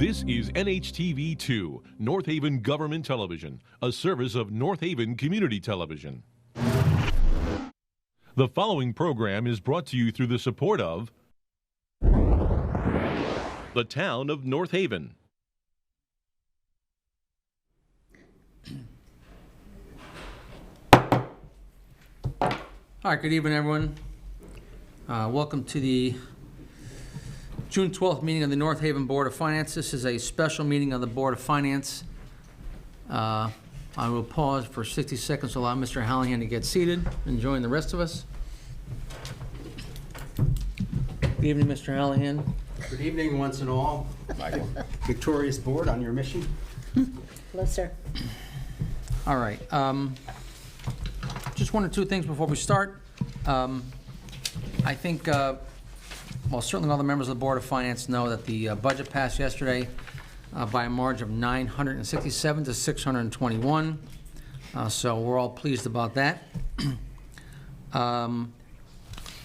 This is NHTV2, North Haven Government Television, a service of North Haven Community Television. The following program is brought to you through the support of the Town of North Haven. All right, good evening, everyone. Welcome to the June 12th meeting of the North Haven Board of Finance. This is a special meeting of the Board of Finance. I will pause for 60 seconds to allow Mr. Hallahan to get seated and join the rest of us. Good evening, Mr. Hallahan. Good evening, once and all. Victorious board on your mission. Hello, sir. All right. Just one or two things before we start. I think, well, certainly all the members of the Board of Finance know that the budget passed yesterday by a margin of 967 to 621. So we're all pleased about that.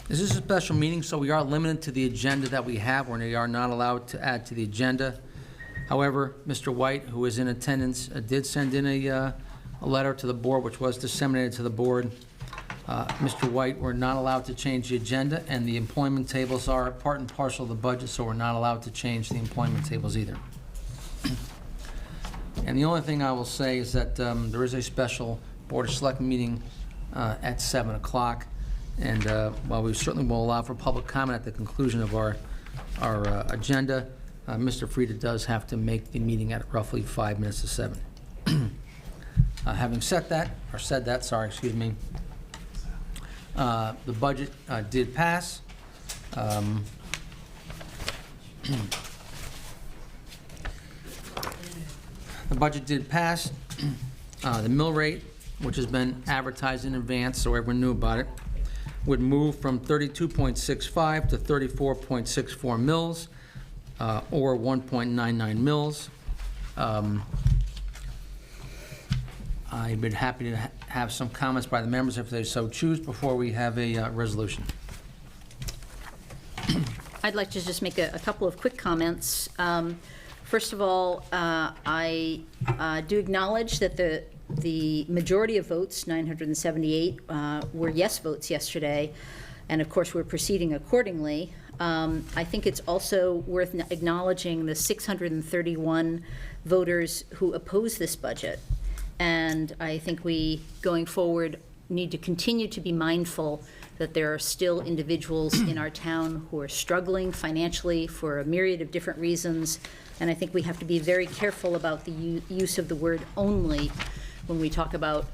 This is a special meeting, so we are limited to the agenda that we have, when we are not allowed to add to the agenda. However, Mr. White, who is in attendance, did send in a letter to the board, which was disseminated to the board. Mr. White, we're not allowed to change the agenda, and the employment tables are part and parcel of the budget, so we're not allowed to change the employment tables either. And the only thing I will say is that there is a special Board of Selectmen meeting at 7 o'clock, and while we certainly will allow for public comment at the conclusion of our agenda, Mr. Frieda does have to make the meeting at roughly 5 minutes to 7. Having said that, excuse me, the budget did pass. The budget did pass. The mill rate, which has been advertised in advance so everyone knew about it, would move from 32.65 to 34.64 mils, or 1.99 mils. I'd be happy to have some comments by the members if they so choose before we have a resolution. I'd like to just make a couple of quick comments. First of all, I do acknowledge that the majority of votes, 978, were yes votes yesterday, and of course we're proceeding accordingly. I think it's also worth acknowledging the 631 voters who oppose this budget. And I think we, going forward, need to continue to be mindful that there are still individuals in our town who are struggling financially for a myriad of different reasons. And I think we have to be very careful about the use of the word only when we talk about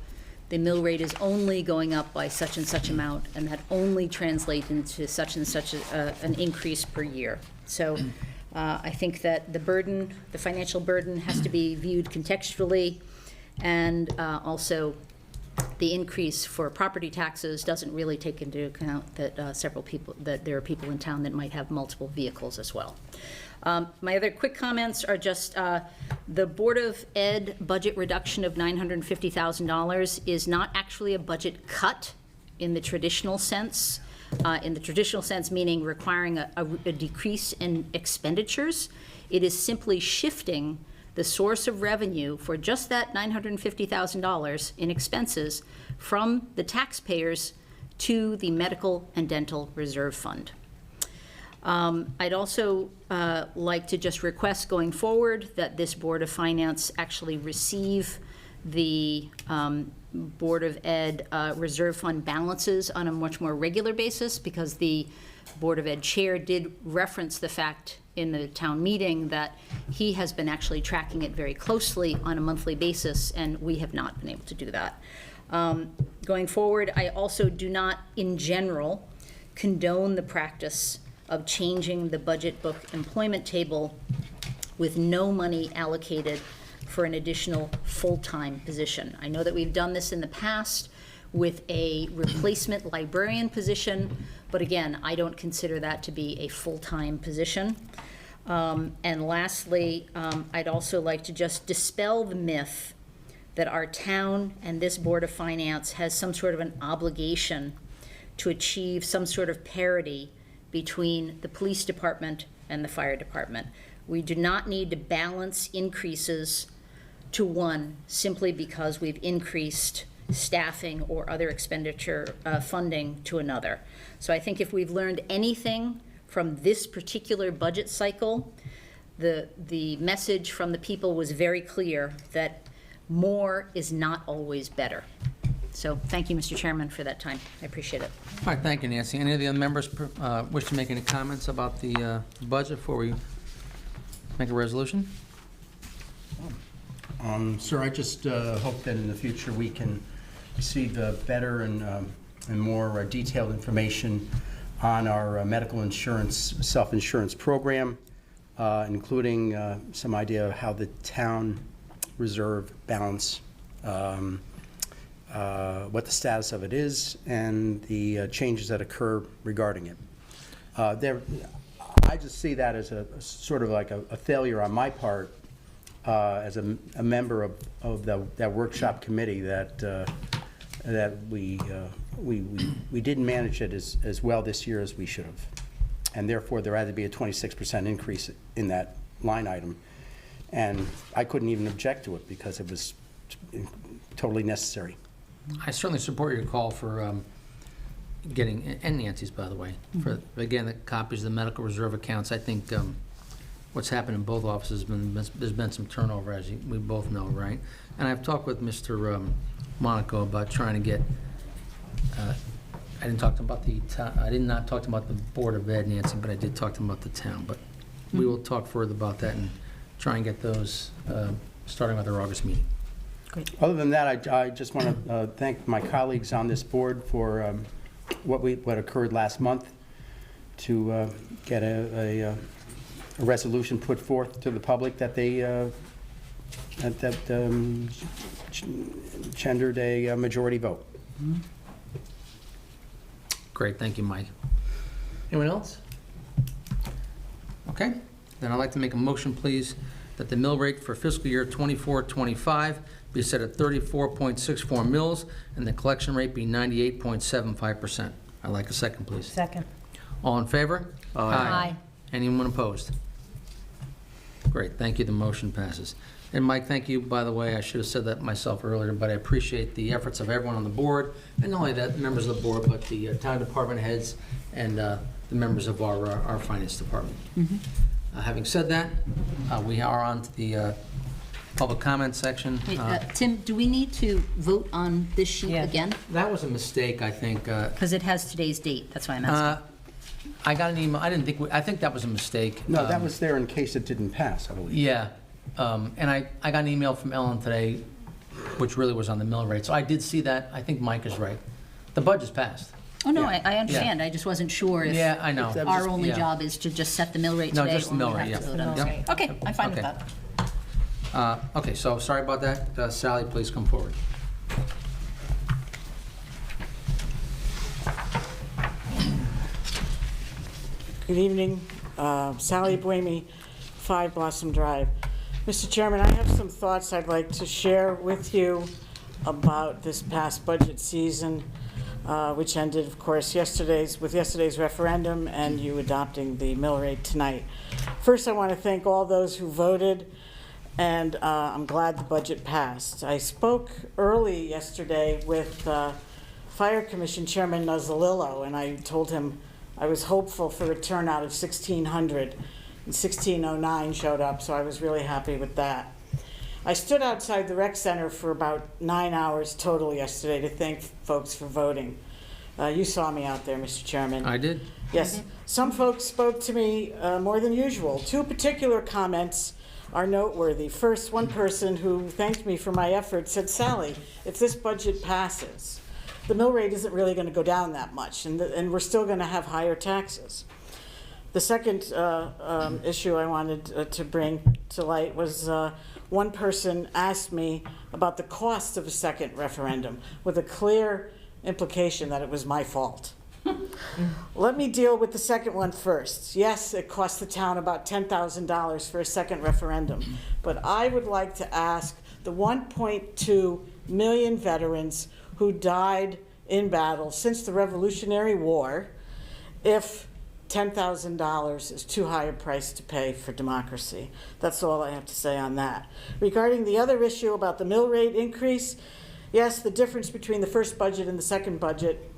the mill rate is only going up by such and such amount, and that only translates into such and such an increase per year. So I think that the financial burden has to be viewed contextually. And also, the increase for property taxes doesn't really take into account that that there are people in town that might have multiple vehicles as well. My other quick comments are just the Board of Ed budget reduction of $950,000 is not actually a budget cut in the traditional sense. Meaning requiring a decrease in expenditures. It is simply shifting the source of revenue for just that $950,000 in expenses from the taxpayers to the Medical and Dental Reserve Fund. I'd also like to just request going forward that this Board of Finance actually receive the Board of Ed Reserve Fund balances on a much more regular basis, because the Board of Ed chair did reference the fact in the town meeting that he has been actually tracking it very closely on a monthly basis, and we have not been able to do that. Going forward, I also do not, in general, condone the practice of changing the budget book employment table with no money allocated for an additional full-time position. I know that we've done this in the past with a replacement librarian position, but again, I don't consider that to be a full-time position. And lastly, I'd also like to just dispel the myth that our town and this Board of Finance has some sort of an obligation to achieve some sort of parity between the police department and the fire department. We do not need to balance increases to one simply because we've increased staffing or other expenditure funding to another. So I think if we've learned anything from this particular budget cycle, the message from the people was very clear that more is not always better. So thank you, Mr. Chairman, for that time. I appreciate it. All right, thank you, Nancy. Any of the other members wish to make any comments about the budget before we make a resolution? Sir, I just hope that in the future we can receive better and more detailed information on our medical insurance, self-insurance program, including some idea of how the town reserve balance, what the status of it is, and the changes that occur regarding it. I just see that as a sort of like a failure on my part as a member of that workshop committee that we didn't manage it as well this year as we should have. And therefore, there had to be a 26% increase in that line item. And I couldn't even object to it because it was totally necessary. I certainly support your call for getting, and Nancy's, by the way, for, again, the copies of the medical reserve accounts. I think what's happened in both offices, there's been some turnover, as we both know, right? And I've talked with Mr. Monaco about trying to get, I did not talk to him about the Board of Ed, Nancy, but I did talk to him about the town. But we will talk further about that and try and get those starting with our August meeting. Other than that, I just want to thank my colleagues on this board for what occurred last month to get a resolution put forth to the public that they gendered a majority vote. Great, thank you, Mike. Anyone else? Okay, then I'd like to make a motion, please, that the mill rate for fiscal year 24-25 be set at 34.64 mils and the collection rate be 98.75%. I'd like a second, please. Second. All in favor? Aye. Anyone opposed? Great, thank you, the motion passes. And Mike, thank you, by the way, I should have said that myself earlier, but I appreciate the efforts of everyone on the board, and not only that, members of the board, but the town department heads and the members of our finance department. Having said that, we are on to the public comment section. Wait, Tim, do we need to vote on this sheet Yeah. again? That was a mistake, I think. Because it has today's date, that's why I'm asking. I got an email, I think that was a mistake. No, that was there in case it didn't pass, I believe. Yeah, and I got an email from Ellen today, which really was on the mill rate, so I did see that. I think Mike is right. The budget's passed. Oh, no, Yeah. I understand, I just wasn't sure if Yeah, I know. our only Yeah. job is to just set the mill rate No, today. just the or mill we rate, have to yeah. vote on Yep. it. Okay, I'm fine with Okay. that. Okay, so sorry about that. Sally, please come forward. Good evening. Sally Buemi, 5 Blossom Drive. Mr. Chairman, I have some thoughts I'd like to share with you about this past budget season, which ended, of course, with yesterday's referendum and you adopting the mill rate tonight. First, I want to thank all those who voted, and I'm glad the budget passed. I spoke early yesterday with Fire Commission Chairman Nuzzolillo, and I told him I was hopeful for a turnout of 1,600, and 1,609 showed up, so I was really happy with that. I stood outside the rec center for about 9 hours total yesterday to thank folks for voting. You saw me out there, Mr. Chairman. I did. Yes. Some folks spoke to me more than usual. 2 particular comments are noteworthy. First, one person who thanked me for my efforts said, Sally, if this budget passes, the mill rate isn't really going to go down that much, and we're still going to have higher taxes. The second issue I wanted to bring to light was one person asked me about the cost of a second referendum with a clear implication that it was my fault. Let me deal with the second one first. Yes, it cost the town about $10,000 for a second referendum, but I would like to ask the 1.2 million veterans who died in battle since the Revolutionary War if $10,000 is too high a price to pay for democracy. That's all I have to say on that. Regarding the other issue about the mill rate increase, yes, the difference between the first budget and the second budget,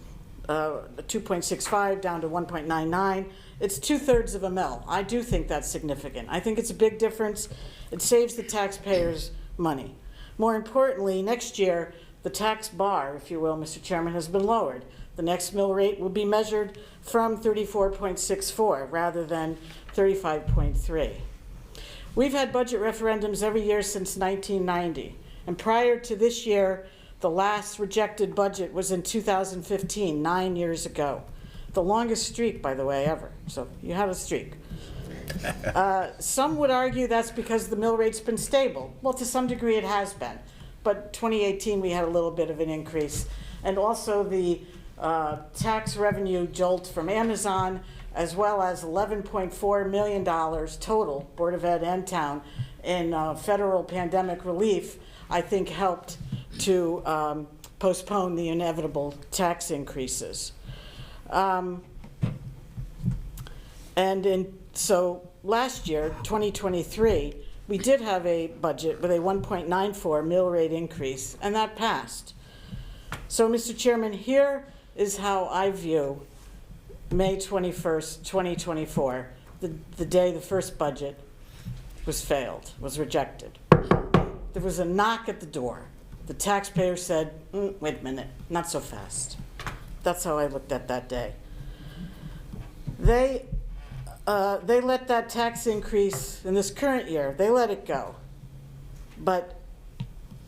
2.65 down to 1.99, it's 2/3 of a mill. I do think that's significant. I think it's a big difference. It saves the taxpayers money. More importantly, next year, the tax bar, if you will, Mr. Chairman, has been lowered. The next mill rate will be measured from 34.64 rather than 35.3. We've had budget referendums every year since 1990, and prior to this year, the last rejected budget was in 2015, 9 years ago. The longest streak, by the way, ever. So you have a streak. Some would argue that's because the mill rate's been stable. Well, to some degree it has been. But 2018, we had a little bit of an increase. And also the tax revenue jolt from Amazon, as well as $11.4 million total, Board of Ed and town, in federal pandemic relief, I think helped to postpone the inevitable tax increases. So last year, 2023, we did have a budget with a 1.94 mill rate increase, and that passed. So, Mr. Chairman, here is how I view May 21st, 2024, the day the first budget was rejected. There was a knock at the door. The taxpayer said, wait a minute, not so fast. That's how I looked at that day. They let that tax increase in this current year, they let it go. But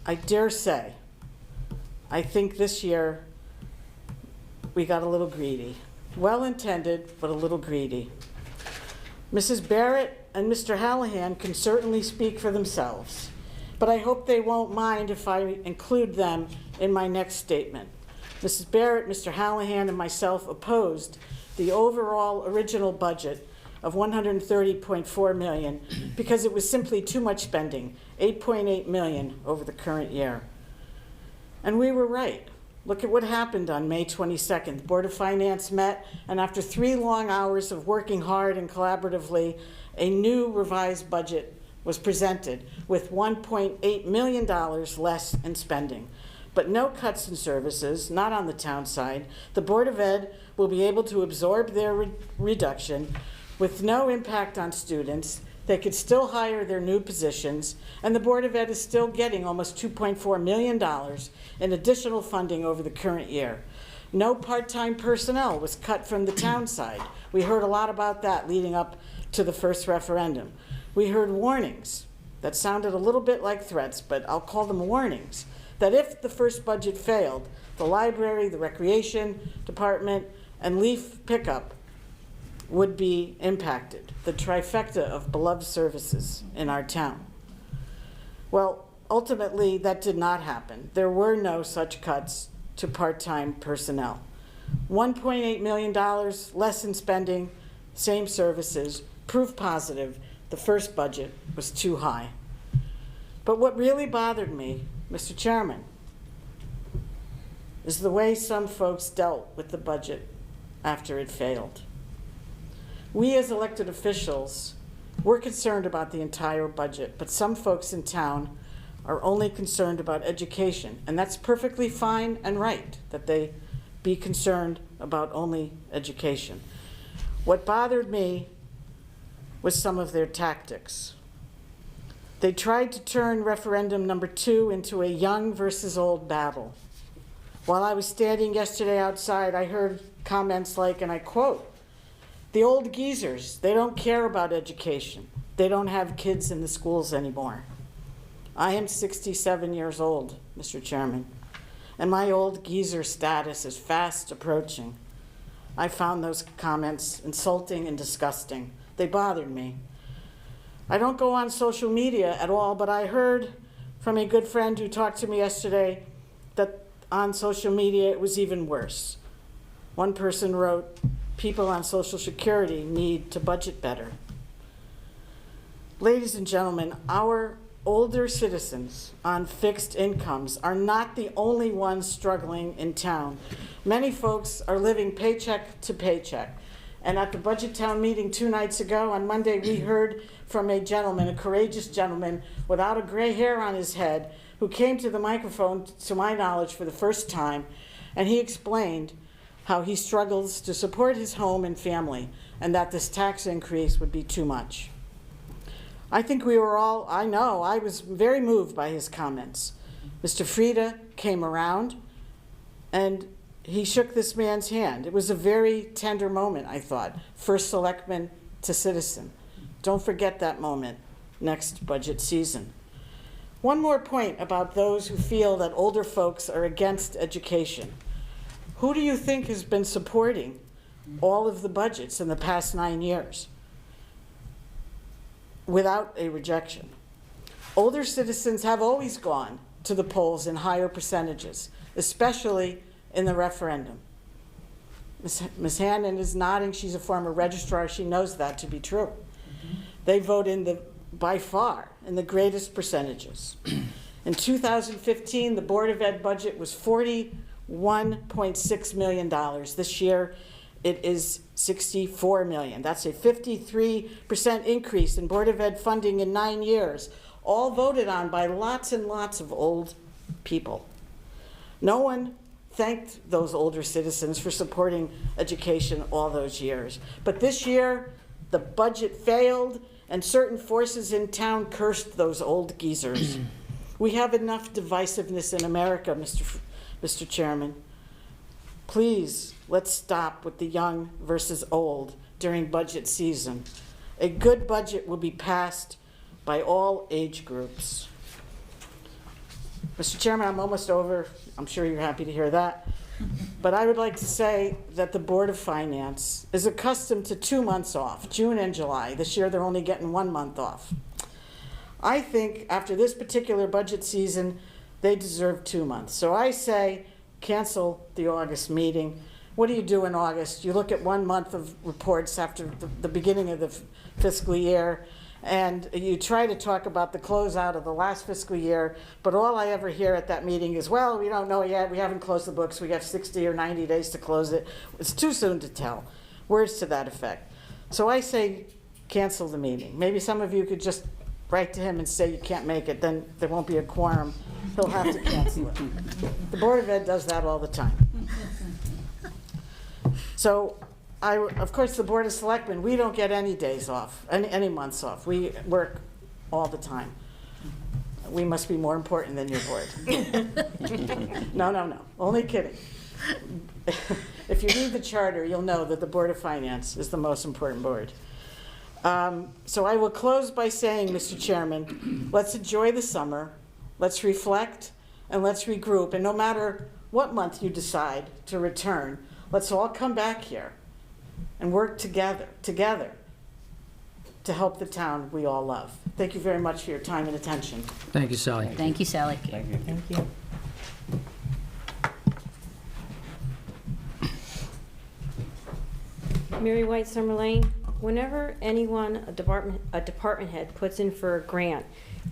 I dare say, I think this year we got a little greedy. Well-intended, but a little greedy. Mrs. Barrett and Mr. Hallahan can certainly speak for themselves, but I hope they won't mind if I include them in my next statement. Mrs. Barrett, Mr. Hallahan, and myself opposed the overall original budget of $130.4 million because it was simply too much spending, $8.8 million over the current year. And we were right. Look at what happened on May 22nd. The Board of Finance met, and after 3 long hours of working hard and collaboratively, a new revised budget was presented with $1.8 million less in spending. But no cuts in services, not on the town side. The Board of Ed will be able to absorb their reduction with no impact on students. They could still hire their new positions, and the Board of Ed is still getting almost $2.4 million in additional funding over the current year. No part-time personnel was cut from the town side. We heard a lot about that leading up to the first referendum. We heard warnings that sounded a little bit like threats, but I'll call them warnings, that if the first budget failed, the library, the recreation department, and leaf pickup would be impacted, the trifecta of beloved services in our town. Well, ultimately, that did not happen. There were no such cuts to part-time personnel. $1.8 million less in spending, same services, proof positive, the first budget was too high. But what really bothered me, Mr. Chairman, is the way some folks dealt with the budget after it failed. We as elected officials, we're concerned about the entire budget, but some folks in town are only concerned about education, and that's perfectly fine and right that they be concerned about only education. What bothered me was some of their tactics. They tried to turn referendum number 2 into a young versus old battle. While I was standing yesterday outside, I heard comments like, and I quote, "The old geezers, they don't care about education. They don't have kids in the schools anymore." I am 67 years old, Mr. Chairman, and my old geezer status is fast approaching. I found those comments insulting and disgusting. They bothered me. I don't go on social media at all, but I heard from a good friend who talked to me yesterday that on social media it was even worse. One person wrote, "People on Social Security need to budget better." Ladies and gentlemen, our older citizens on fixed incomes are not the only ones struggling in town. Many folks are living paycheck to paycheck, And at the budget town meeting 2 nights ago, on Monday, we heard from a gentleman, a courageous gentleman without a gray hair on his head, who came to the microphone, to my knowledge, for the first time, and he explained how he struggles to support his home and family, and that this tax increase would be too much. I think we were all, I know, I was very moved by his comments. Mr. Frieda came around, and he shook this man's hand. It was a very tender moment, I thought. First selectman to citizen. Don't forget that moment next budget season. One more point about those who feel that older folks are against education. Who do you think has been supporting all of the budgets in the past 9 years without a rejection? Older citizens have always gone to the polls in higher percentages, especially in the referendum. Ms. Hannon is nodding. She's a former registrar. She knows that to be true. They vote by far in the greatest percentages. In 2015, the Board of Ed budget was $41.6 million. This year, it is $64 million. That's a 53% increase in Board of Ed funding in 9 years, all voted on by lots and lots of old people. No one thanked those older citizens for supporting education all those years. But this year, the budget failed, and certain forces in town cursed those old geezers. We have enough divisiveness in America, Mr. Chairman. Please, let's stop with the young versus old during budget season. A good budget will be passed by all age groups. Mr. Chairman, I'm almost over. I'm sure you're happy to hear that. But I would like to say that the Board of Finance is accustomed to 2 months off, June and July. This year, they're only getting 1 month off. I think after this particular budget season, they deserve 2 months. So I say cancel the August meeting. What do you do in August? You look at 1 month of reports after the beginning of the fiscal year, and you try to talk about the closeout of the last fiscal year, but all I ever hear at that meeting is, well, we don't know yet, we haven't closed the books, we got 60 or 90 days to close it. It's too soon to tell. Words to that effect. So I say cancel the meeting. Maybe some of you could just write to him and say you can't make it, then there won't be a quorum. He'll have to cancel it. The Board of Ed does that all the time. So, of course, the Board of Selectmen, we don't get any days off, any months off. We work all the time. We must be more important than your board. No. Only kidding. If you read the charter, you'll know that the Board of Finance is the most important board. So I will close by saying, Mr. Chairman, let's enjoy the summer, let's reflect, and let's regroup. And no matter what month you decide to return, let's all come back here and work together to help the town we all love. Thank you very much for your time and attention. Thank you, Sally. Thank you, Sally. Thank you. Thank you. Mary White, Summer Lane. Whenever anyone, a department head, puts in for a grant,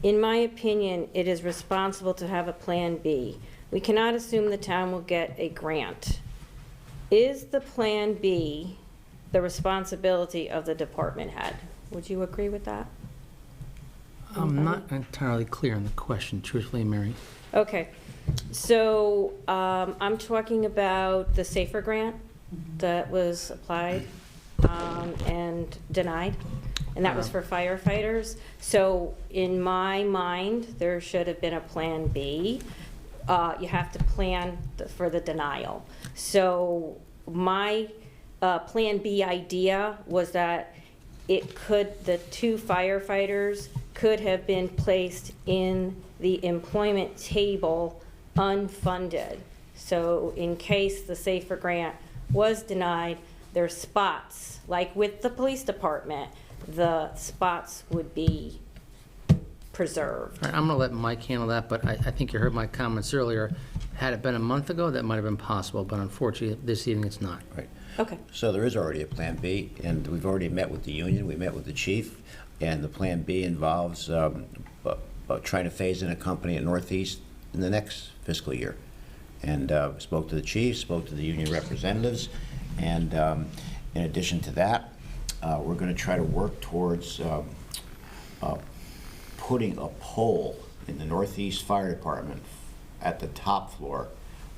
in my opinion, it is responsible to have a plan B. We cannot assume the town will get a grant. Is the plan B the responsibility of the department head? Would you agree with that? I'm not entirely clear on the question, truthfully, Mary. Okay, so I'm talking about the SAFER grant that was applied and denied, and that was for firefighters. So in my mind, there should have been a plan B. You have to plan for the denial. So my plan B idea was that the 2 firefighters could have been placed in the employment table unfunded. So in case the SAFER grant was denied, there's spots, like with the police department, the spots would be preserved. All right, I'm going to let Mike handle that, but I think you heard my comments earlier. Had it been a month ago, that might have been possible, but unfortunately, this evening it's not. Right. Okay. So there is already a Plan B, and we've already met with the union, we met with the chief, and the Plan B involves trying to phase in a company at Northeast in the next fiscal year. And spoke to the chief, spoke to the union representatives, and In addition to that, we're going to try to work towards putting a pole in the Northeast Fire Department at the top floor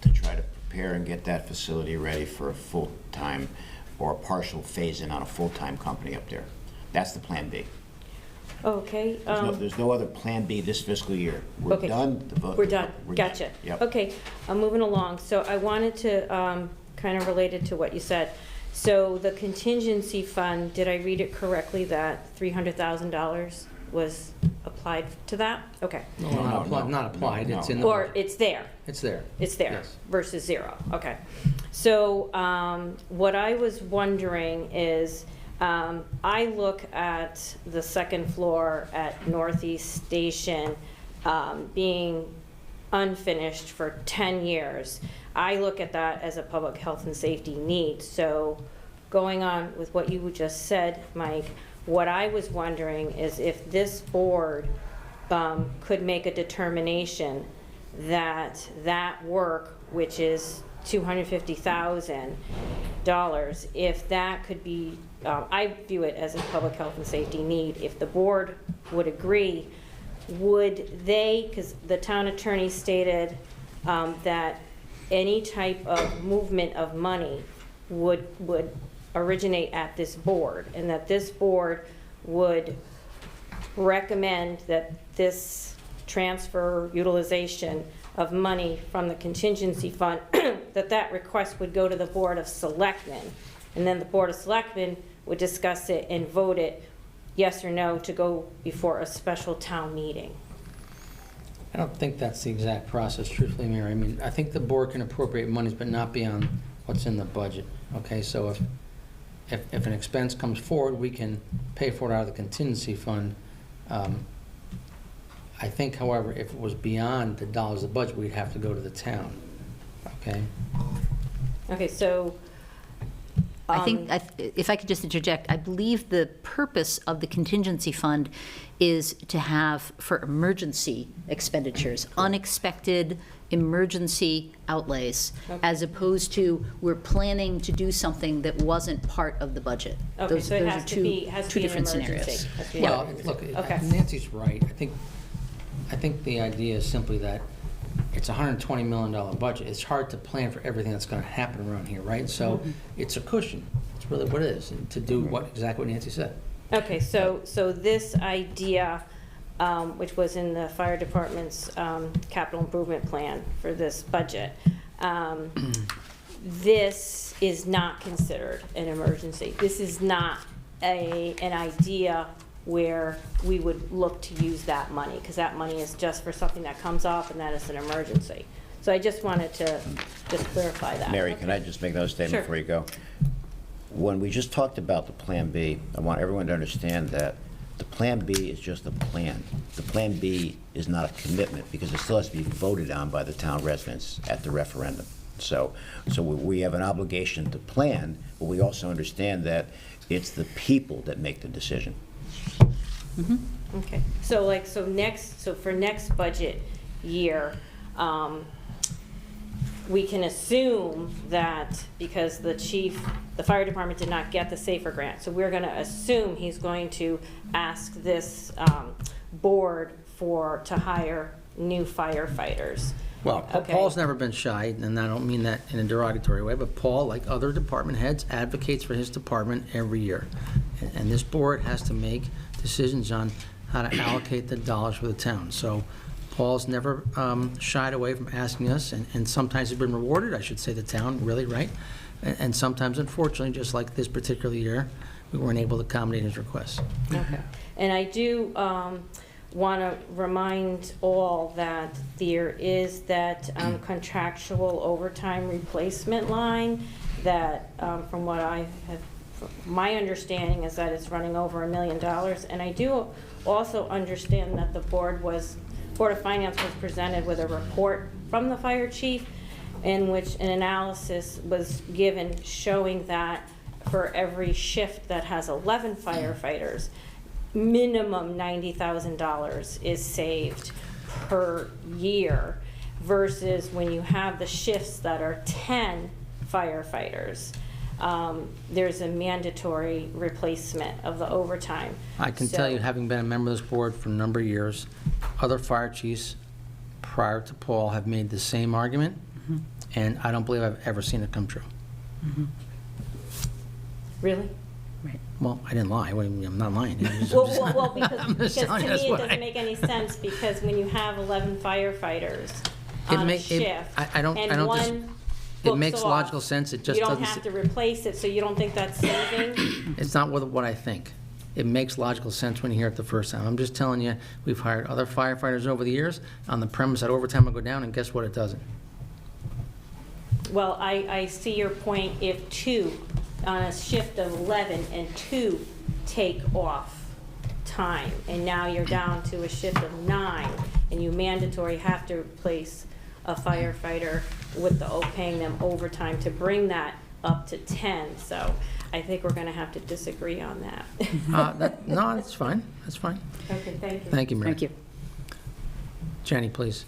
to try to prepare and get that facility ready for a full-time or a partial phase-in on a full-time company up there. That's the Plan B. Okay. There's no other Plan B this fiscal year. We're Okay. done. We're done. Gotcha. Yep. Okay, I'm moving along. So I wanted to, kind of related to what you said. So the contingency fund, did I read it correctly that $300,000 was applied to that? Okay. No, No, not applied, no, it's no. in the Or budget. it's there? It's there. It's there Yes. versus 0, okay. So what I was wondering is, I look at the second floor at Northeast Station being unfinished for 10 years. I look at that as a public health and safety need. So going on with what you just said, Mike, what I was wondering is if this board could make a determination that that work, which is $250,000, if that could be, I view it as a public health and safety need. If the board would agree, would they, because the town attorney stated that any type of movement of money would originate at this board, and that this board would recommend that this transfer utilization of money from the contingency fund, that request would go to the Board of Selectmen, and then the Board of Selectmen would discuss it and vote it yes or no to go before a special town meeting. I don't think that's the exact process, truthfully, Mary. I mean, I think the board can appropriate monies, but not beyond what's in the budget, okay? So if an expense comes forward, we can pay for it out of the contingency fund. I think, however, if it was beyond the dollars of the budget, we'd have to go to the town, okay? Okay, so. I think, if I could just interject, I believe the purpose of the contingency fund is to have for emergency expenditures, unexpected emergency outlays, as opposed to we're planning to do something that wasn't part of the budget. Okay, so it those has are to be an two different emergency. scenarios. Has to be an Well, emergency. look, Okay. Nancy's right. I think the idea is simply that it's a $120 million budget. It's hard to plan for everything that's going to happen around here, right? So it's a cushion. It's really what it is, and to do exactly what Nancy said. Okay, so this idea, which was in the fire department's capital improvement plan for this budget, this is not considered an emergency. This is not an idea where we would look to use that money, because that money is just for something that comes up, and that is an emergency. So I just wanted to just clarify that. Mary, can I just make another statement Sure. before you go? When we just talked about the Plan B, I want everyone to understand that the Plan B is just a plan. The Plan B is not a commitment, because it still has to be voted on by the town residents at the referendum. So we have an obligation to plan, but we also understand that it's the people that make the decision. Okay, so for next budget year, we can assume that because the fire department did not get the SAFER grant, so we're gonna assume he's going to ask this board to hire new firefighters. Well, Okay. Paul's never been shy, and I don't mean that in a derogatory way, but Paul, like other department heads, advocates for his department every year. And this board has to make decisions on how to allocate the dollars for the town. So Paul's never shied away from asking us, and sometimes he's been rewarded, I should say the town, really, right? And sometimes, unfortunately, just like this particular year, we weren't able to accommodate his requests. Okay. And I do want to remind all that there is that contractual overtime replacement line that, from what I have, my understanding is that it's running over $1 million. And I do also understand that the Board of Finance was presented with a report from the fire chief in which an analysis was given showing that for every shift that has 11 firefighters, minimum $90,000 is saved per year, versus when you have the shifts that are 10 firefighters, there's a mandatory replacement of the overtime. I can tell you, So- having been a member of this board for a number of years, other fire chiefs prior to Paul have made the same argument, and I don't believe I've ever seen it come true. Really? Well, I didn't lie. What do you mean? I'm not lying. Well, because I'm just to telling me, you, that's it why. doesn't make any sense, because when you have 11 firefighters It on a make- it- shift, I don't and dis- one It books makes off, logical sense. It just you don't doesn't. have to replace it, so you don't think that's saving? It's not what I think. It makes logical sense when you hear it the first time. I'm just telling you, we've hired other firefighters over the years on the premise that overtime will go down, and guess what? It doesn't. Well, I see your point. If two, on a shift of 11, and two take off time, and now you're down to a shift of 9, and you mandatory have to replace a firefighter with paying them overtime to bring that up to 10. So I think we're going to have to disagree on that. No, that's fine. That's fine. Okay, thank you. Thank you, Mary. Thank you. Jenny, please.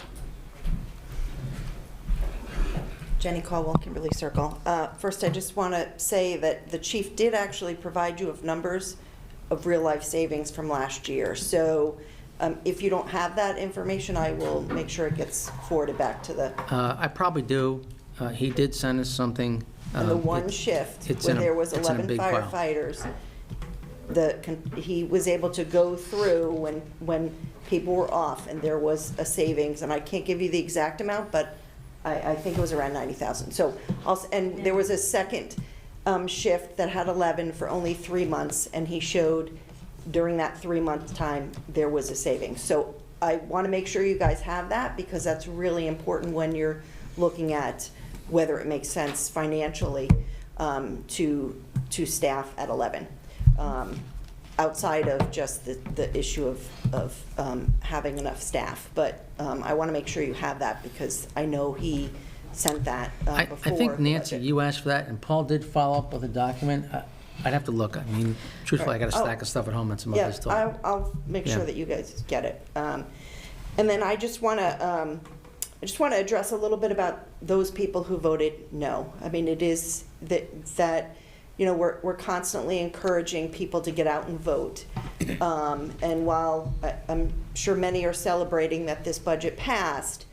Jenny Caldwell, Kimberly Circle. First, I just want to say that the chief did actually provide you with numbers of real-life savings from last year. So if you don't have that information, I will make sure it gets forwarded back to the, I probably do. He did send us something. and the one it- shift it's where in a- there was it's in a 11 big pile. firefighters. He was able to go through when people were off, and there was a savings, and I can't give you the exact amount, but I think it was around 90,000. So, and there was a second shift that had 11 for only 3 months, and he showed during that 3-month time, there was a savings. So I want to make sure you guys have that, because that's really important when you're looking at whether it makes sense financially to staff at 11. Outside of just the issue of having enough staff. But I want to make sure you have that, because I know he sent that I before. think, the Nancy, budget. you asked for that, and Paul did follow up with a document. I'd have to look. I mean, truthfully, I got a Oh. stack of stuff at home and some Yeah, other stuff. I'll make sure Yeah. that you guys get it. And then I just want to address a little bit about those people who voted no. I mean, it is that you know, we're constantly encouraging people to get out and vote. And while I'm sure many are celebrating that this budget passed,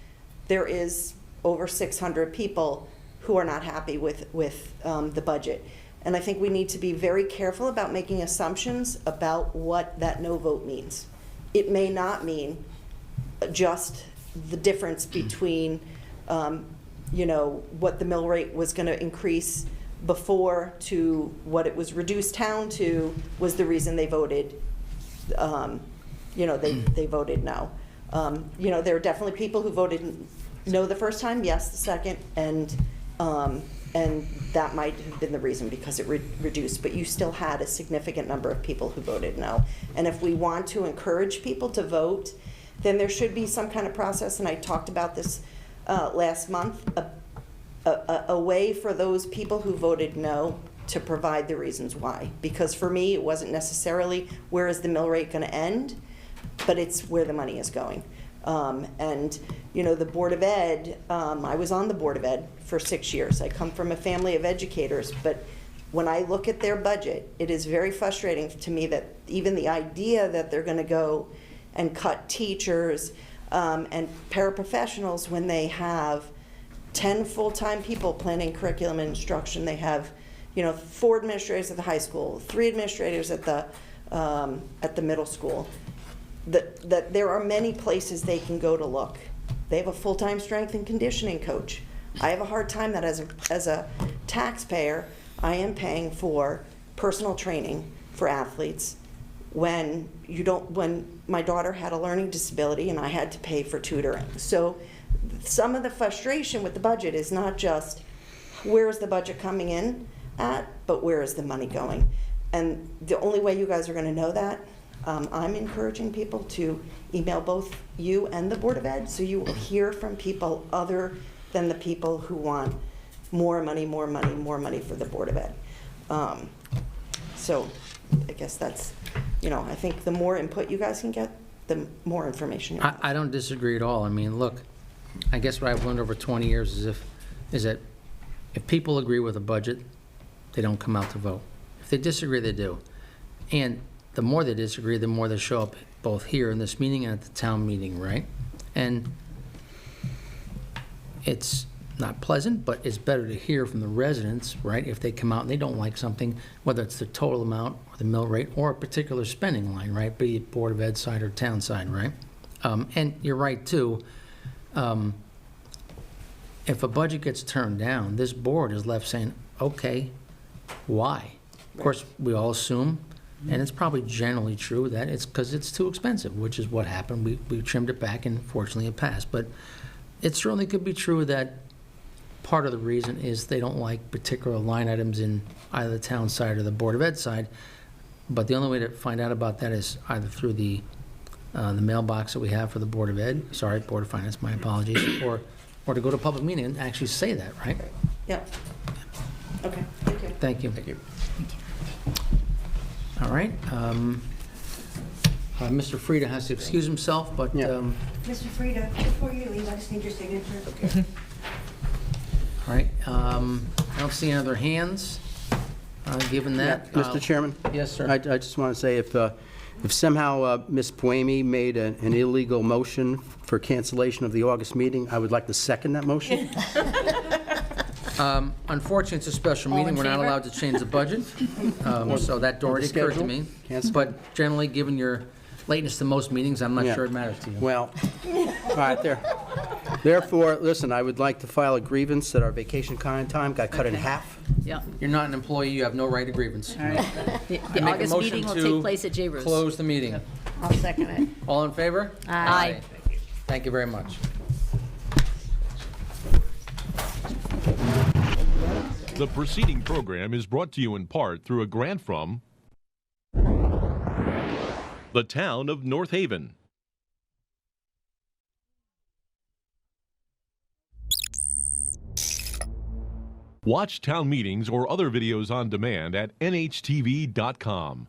there is over 600 people who are not happy with the budget. And I think we need to be very careful about making assumptions about what that no vote means. It may not mean just the difference between, you know, what the mill rate was going to increase before to what it was reduced down to was the reason they voted, you know, they voted no. You know, there are definitely people who voted no the first time, yes the second, and that might have been the reason, because it reduced, but you still had a significant number of people who voted no. And if we want to encourage people to vote, then there should be some kind of process, and I talked about this last month, a way for those people who voted no to provide the reasons why. Because for me, it wasn't necessarily where is the mill rate going to end, but it's where the money is going. And, you know, the Board of Ed, I was on the Board of Ed for 6 years. I come from a family of educators, but when I look at their budget, it is very frustrating to me that even the idea that they're going to go and cut teachers and paraprofessionals when they have 10 full-time people planning curriculum and instruction. They have, you know, 4 administrators at the high school, 3 administrators at the middle school. That there are many places they can go to look. They have a full-time strength and conditioning coach. I have a hard time that as a taxpayer, I am paying for personal training for athletes when my daughter had a learning disability and I had to pay for tutoring. So some of the frustration with the budget is not just where is the budget coming in at, but where is the money going? And the only way you guys are going to know that, I'm encouraging people to email both you and the Board of Ed, so you will hear from people other than the people who want more money, more money, more money for the Board of Ed. So I guess that's, you know, I think the more input you guys can get, the more information you'll have. I don't disagree at all. I mean, look, I guess what I've learned over 20 years is that if people agree with a budget, they don't come out to vote. If they disagree, they do. And the more they disagree, the more they show up both here in this meeting and at the town meeting, right? And it's not pleasant, but it's better to hear from the residents, right? If they come out and they don't like something, whether it's the total amount or the mill rate or a particular spending line, right? Be it Board of Ed side or town side, right? And you're right, too. If a budget gets turned down, this board is left saying, okay, why? Of course, we all assume, and it's probably generally true, that it's because it's too expensive, which is what happened. We trimmed it back, and fortunately it passed. But it certainly could be true that part of the reason is they don't like particular line items in either the town side or the Board of Ed side. But the only way to find out about that is either through the mailbox that we have for the Board of Ed, sorry, Board of Finance, my apologies, or to go to a public meeting and actually say that, right? Yep. Okay, thank you. Thank you. Thank you. All right. Mr. Frieda has to excuse himself, but, Yeah. Mr. Frieda, before you leave, I just need your signature. all right. I don't see any other hands. Given that. Mr. Chairman? Yes, sir. I just want to say, if somehow Ms. Boehme made an illegal motion for cancellation of the August meeting, I would like to second that motion. Unfortunately, it's a special All in meeting. We're not favor? allowed to change the budget. So that already occurred to schedule? me. Cancel? But generally, given your lateness to most meetings, I'm not Yeah. sure it matters to you. Well, all right, therefore, listen, I would like to file a grievance that our vacation time got cut in half. Yeah. You're not an employee. You have no right to grievance. The I make a August motion meeting will to take place at J. Bruce. Close the meeting. I'll second it. All in favor? Aye. Thank you very much. The preceding program is brought to you in part through a grant from the town of North Haven. Watch town meetings or other videos on demand at nhtv.com.